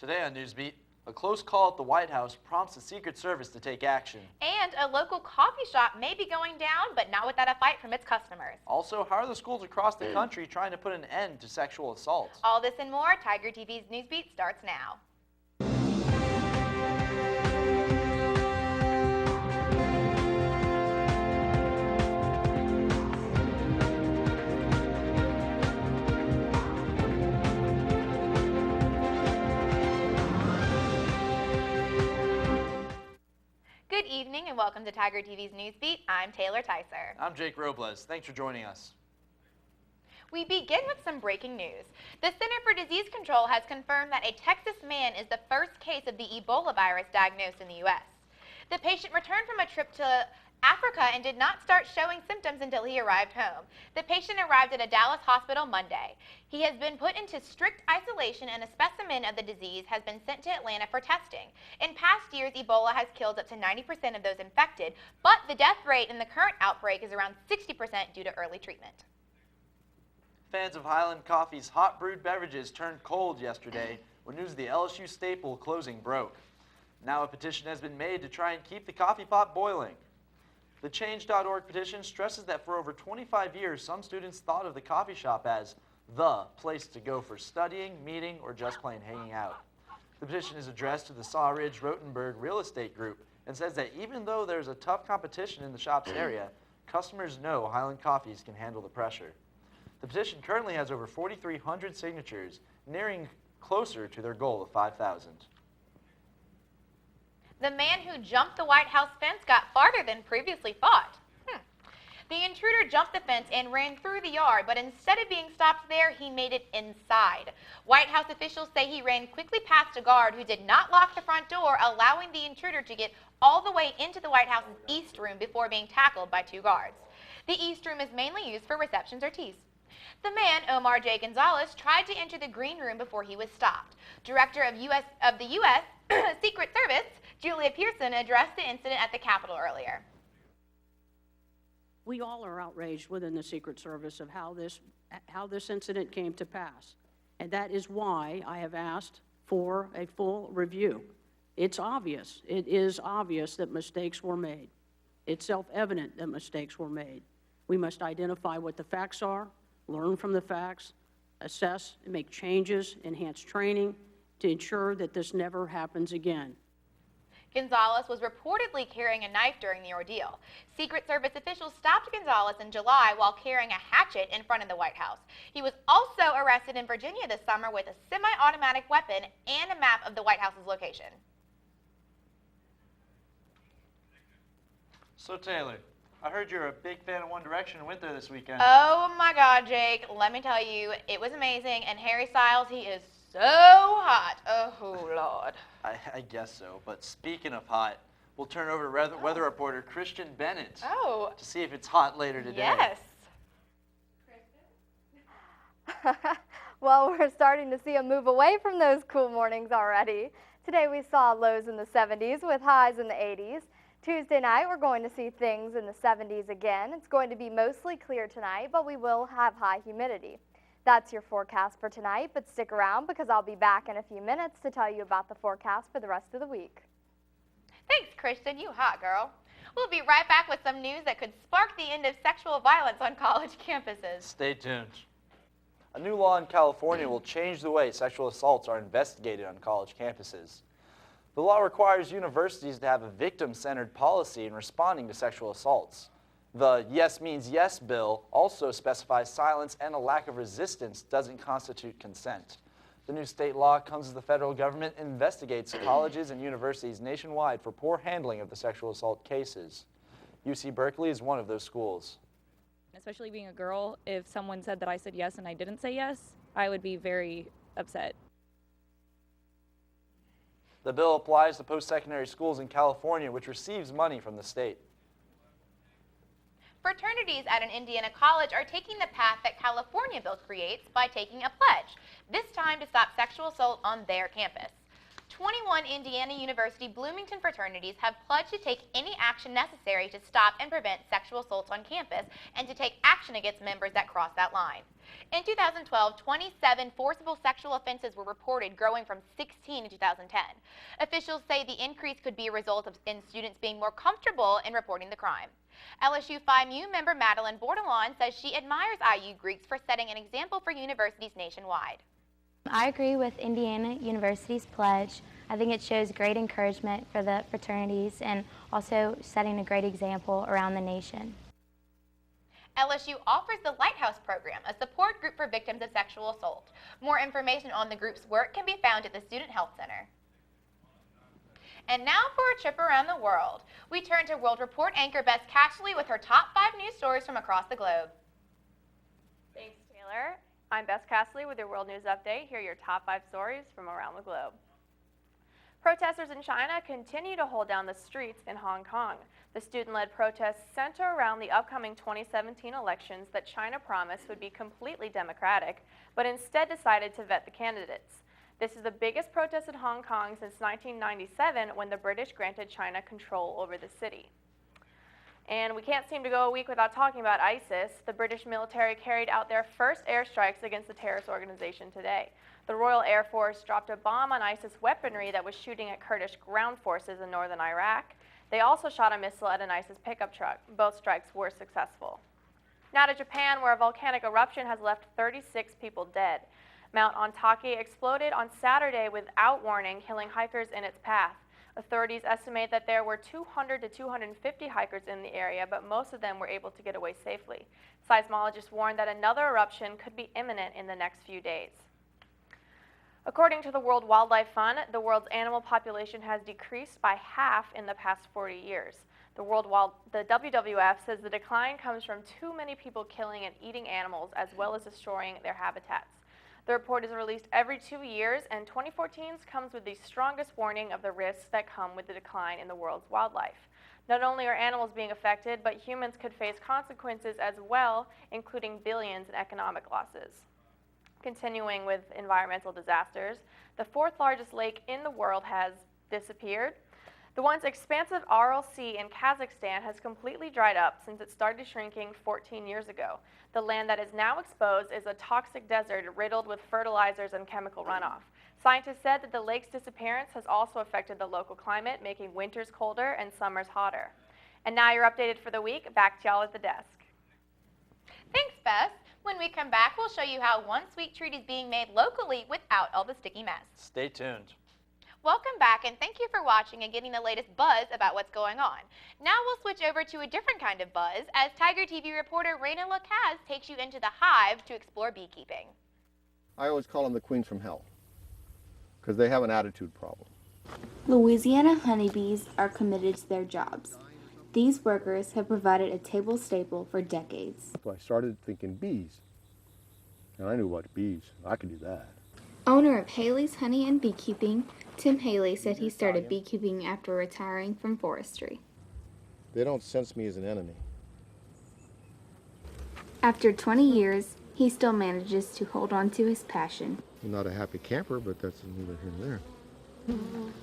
Today on Newsbeat, a close call at the White House prompts the Secret Service to take action. And a local coffee shop may be going down, but not without a fight from its customers. Also, how are the schools across the country trying to put an end to sexual assault? All this and more, Tiger TV's Newsbeat starts now. Good evening and welcome to Tiger TV's Newsbeat. I'm Taylor Tyser. I'm Jake Robles. Thanks for joining us. We begin with some breaking news. The Center for Disease Control has confirmed that a Texas man is the first case of the Ebola virus diagnosed in the U.S. The patient returned from a trip to Africa and did not start showing symptoms until he arrived home. The patient arrived at a Dallas hospital Monday. He has been put into strict isolation and a specimen of the disease has been sent to Atlanta for testing. In past years, Ebola has killed up to 90% of those infected, but the death rate in the current outbreak is around 60% due to early treatment. Fans of Highland Coffee's hot brewed beverages turned cold yesterday when news of the LSU staple closing broke. Now a petition has been made to try and keep the coffee pot boiling. The Change.org petition stresses that for over 25 years, some students thought of the coffee shop as the place to go for studying, meeting, or just plain hanging out. The petition is addressed to the Sawridge Rotenberg Real Estate Group and says that even though there's a tough competition in the shop's area, customers know Highland Coffees can handle the pressure. The petition currently has over 4,300 signatures, nearing closer to their goal of 5,000. The man who jumped the White House fence got farther than previously thought. The intruder jumped the fence and ran through the yard, but instead of being stopped there, he made it inside. White House officials say he ran quickly past a guard who did not lock the front door, allowing the intruder to get all the way into the White House's East Room before being tackled by two guards. The East Room is mainly used for receptions or teas. The man, Omar J. Gonzalez, tried to enter the Green Room before he was stopped. Director of the U.S. Secret Service, Julia Pearson, addressed the incident at the Capitol earlier. We all are outraged within the Secret Service of how this incident came to pass. And that is why I have asked for a full review. It's obvious. It is obvious that mistakes were made. It's self-evident that mistakes were made. We must identify what the facts are, learn from the facts, assess and make changes, enhance training to ensure that this never happens again. Gonzalez was reportedly carrying a knife during the ordeal. Secret Service officials stopped Gonzalez in July while carrying a hatchet in front of the White House. He was also arrested in Virginia this summer with a semi-automatic weapon and a map of the White House's location. So Taylor, I heard you're a big fan of One Direction and went there this weekend. Oh my God, Jake, let me tell you, it was amazing. And Harry Styles, he is so hot. Oh, Lord. I guess so, but speaking of hot, we'll turn over to weather reporter Christian Bennett to see if it's hot later today. Yes. Well, we're starting to see a move away from those cool mornings already. Today we saw lows in the 70s with highs in the 80s. Tuesday night, we're going to see things in the 70s again. It's going to be mostly clear tonight, but we will have high humidity. That's your forecast for tonight, but stick around because I'll be back in a few minutes to tell you about the forecast for the rest of the week. Thanks, Kristen. You hot girl. We'll be right back with some news that could spark the end of sexual violence on college campuses. Stay tuned. A new law in California will change the way sexual assaults are investigated on college campuses. The law requires universities to have a victim-centered policy in responding to sexual assaults. The Yes Means Yes bill also specifies silence and a lack of resistance doesn't constitute consent. The new state law comes as the federal government investigates colleges and universities nationwide for poor handling of the sexual assault cases. UC Berkeley is one of those schools. Especially being a girl, if someone said that I said yes and I didn't say yes, I would be very upset. The bill applies to post-secondary schools in California, which receives money from the state. Fraternities at an Indiana college are taking the path that California bill creates by taking a pledge, this time to stop sexual assault on their campus. 21 Indiana University Bloomington fraternities have pledged to take any action necessary to stop and prevent sexual assaults on campus and to take action against members that cross that line. In 2012, 27 forcible sexual offenses were reported, growing from 16 in 2010. Officials say the increase could be a result of students being more comfortable in reporting the crime. LSU Phi Mu member Madeline Bordelon says she admires IU Greeks for setting an example for universities nationwide. I agree with Indiana University's pledge. I think it shows great encouragement for the fraternities and also setting a great example around the nation. LSU offers the Lighthouse Program, a support group for victims of sexual assault. More information on the group's work can be found at the Student Health Center. And now for a trip around the world. We turn to World Report anchor Bess Cashley with her top 5 news stories from across the globe. Thanks, Taylor. I'm Bess Castley with your World News Update. Here are your top 5 stories from around the globe. Protesters in China continue to hold down the streets in Hong Kong. The student-led protests center around the upcoming 2017 elections that China promised would be completely democratic, but instead decided to vet the candidates. This is the biggest protest in Hong Kong since 1997, when the British granted China control over the city. And we can't seem to go a week without talking about ISIS. The British military carried out their first airstrikes against the terrorist organization today. The Royal Air Force dropped a bomb on ISIS weaponry that was shooting at Kurdish ground forces in northern Iraq. They also shot a missile at an ISIS pickup truck. Both strikes were successful. Now to Japan, where a volcanic eruption has left 36 people dead. Mount Ontake exploded on Saturday without warning, killing hikers in its path. Authorities estimate that there were 200 to 250 hikers in the area, but most of them were able to get away safely. Seismologists warned that another eruption could be imminent in the next few days. According to the World Wildlife Fund, the world's animal population has decreased by half in the past 40 years. The WWF says the decline comes from too many people killing and eating animals, as well as destroying their habitats. The report is released every 2 years, and 2014's comes with the strongest warning of the risks that come with the decline in the world's wildlife. Not only are animals being affected, but humans could face consequences as well, including billions in economic losses. Continuing with environmental disasters, the 4th largest lake in the world has disappeared. The once expansive Aral Sea in Kazakhstan has completely dried up since it started shrinking 14 years ago. The land that is now exposed is a toxic desert riddled with fertilizers and chemical runoff. Scientists said that the lake's disappearance has also affected the local climate, making winters colder and summers hotter. And now you're updated for the week. Back to y'all at the desk. Thanks, Bess. When we come back, we'll show you how one sweet treat is being made locally without all the sticky mess. Stay tuned. Welcome back, and thank you for watching and getting the latest buzz about what's going on. Now we'll switch over to a different kind of buzz as Tiger TV reporter Raina Lacaz takes you into the hive to explore beekeeping. I always call them the queens from hell because they have an attitude problem. Louisiana honeybees are committed to their jobs. These workers have provided a table staple for decades. So I started thinking bees, and I knew about bees. I could do that. Owner of Haley's Honey and Beekeeping, Tim Haley said he started beekeeping after retiring from forestry. They don't sense me as an enemy. After 20 years, he still manages to hold on to his passion. I'm not a happy camper, but that's neither here nor there.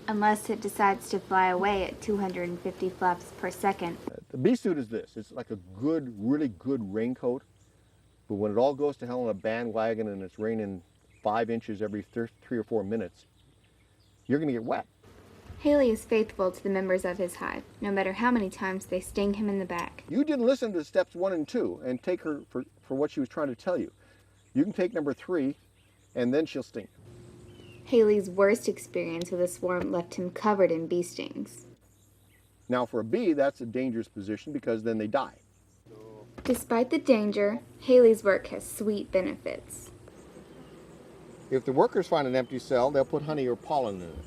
Unless it decides to fly away at 250 flaps per second. The bee suit is this. It's like a good, really good raincoat, but when it all goes to hell in a bandwagon and it's raining 5 inches every 3 or 4 minutes, you're going to get wet. Haley is faithful to the members of his hive, no matter how many times they sting him in the back. You didn't listen to steps 1 and 2 and take her for what she was trying to tell you. You can take number 3, and then she'll sting you. Haley's worst experience with a swarm left him covered in bee stings. Now for a bee, that's a dangerous position because then they die. Despite the danger, Haley's work has sweet benefits. If the workers find an empty cell, they'll put honey or pollen in it.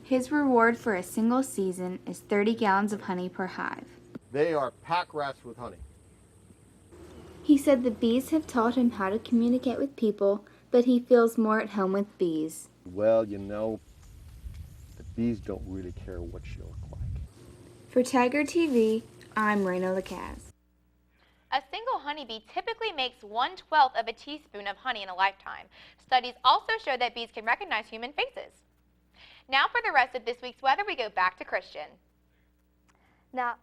His reward for a single season is 30 gallons of honey per hive. They are pack rats with honey. He said the bees have taught him how to communicate with people, but he feels more at home with bees. Well, you know, the bees don't really care what you look like. For Tiger TV, I'm Raina Lacaz. A single honeybee typically makes 1/12 of a teaspoon of honey in a lifetime. Studies also show that bees can recognize human faces. Now for the rest of this week's weather, we go back to Christian. Now,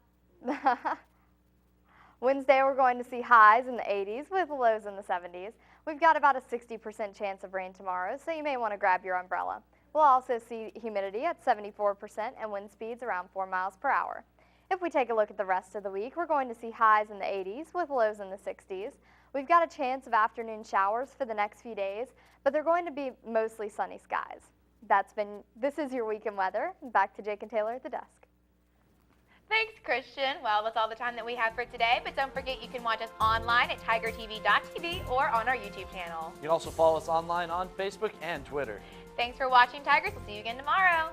Wednesday we're going to see highs in the 80s with lows in the 70s. We've got about a 60% chance of rain tomorrow, so you may want to grab your umbrella. We'll also see humidity at 74% and wind speeds around 4 miles per hour. If we take a look at the rest of the week, we're going to see highs in the 80s with lows in the 60s. We've got a chance of afternoon showers for the next few days, but they're going to be mostly sunny skies. This is your weekend weather. Back to Jake and Taylor at the desk. Thanks, Christian. Well, that's all the time that we have for today, but don't forget you can watch us online at tigertv.tv or on our YouTube channel. You can also follow us online on Facebook and Twitter. Thanks for watching, Tigers. We'll see you again tomorrow.